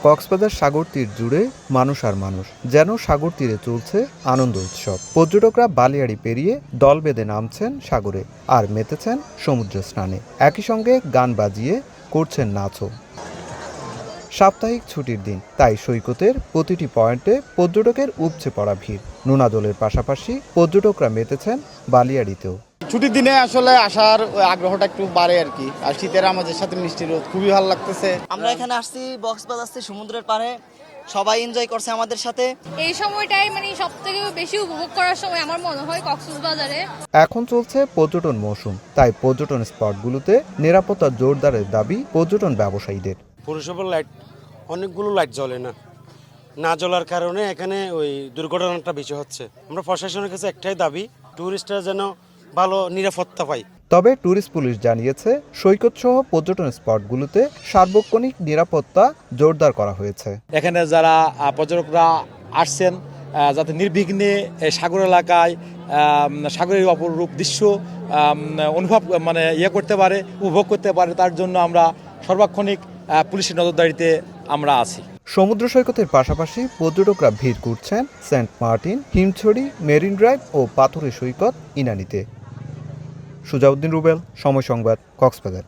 কক্সবাজার সাগর তীর জুড়ে মানুষ আর মানুষ, যেন সাগর তীরে চলছে আনন্দ উৎসব। পর্যটকরা বালিয়াড়ি পেরিয়ে দল বেঁধে নামছেন সাগরে আর মেতেছেন সমুদ্র স্নানে। একই সঙ্গে গান বাজিয়ে করছেন নাচও। সাপ্তাহিক ছুটির দিন, তাই সৈকতের প্রতিটি পয়েন্টে পর্যটকের উপচে পড়া ভিড়। নোনাজলের পাশাপাশি পর্যটকরা মেতেছেন বালিয়াড়িতেও। ছুটির দিনে আসলে আসার আগ্রহটা একটু বাড়ে আর কি। আর শীতের আমাদের সাথে মিষ্টি রোদ খুবই ভালো লাগতেছে। আমরা এখানে আসছি কক্সবাজার আসছি সমুদ্রের পাড়ে, সবাই এনজয় করছে আমাদের সাথে। এই সময়টাই সবথেকে বেশি উপভোগ করার সময় আমার মনে হয় কক্সবাজারে। এখন চলছে পর্যটন মৌসুম, তাই পর্যটন স্পটগুলোতে নিরাপত্তা জোরদারের দাবি পর্যটন ব্যবসায়ীদের। পৌরসভার লাইট অনেকগুলো লাইট জ্বলে না জ্বলার কারণে এখানে ওই দুর্ঘটনাটা বেশি হচ্ছে। আমরা প্রশাসনের কাছে একটাই দাবি, টুরিস্টরা যেন ভালো নিরাপত্তা পায়। তবে ট্যুরিস্ট পুলিশ জানিয়েছে সৈকত সহ পর্যটন স্পটগুলোতে সার্বক্ষণিক নিরাপত্তা জোরদার করা হয়েছে। এখানে যারা পর্যটকরা আসছেন যাতে নির্বিঘ্নে সাগর এলাকায় সাগরের অপরূপ দৃশ্য অনুভব করতে পারে, উপভোগ করতে পারে, তার জন্য আমরা সর্বাক্ষণিক পুলিশের নজরদারিতে আমরা আছি। সমুদ্র সৈকতের পাশাপাশি পর্যটকরা ভিড় করছেন saint Martin, Himchhari, marine drive ও পাথুরে সৈকত ইনানিতে। সুজাউদ্দিন রুবেল, সময় সংবাদ, কক্সবাজার।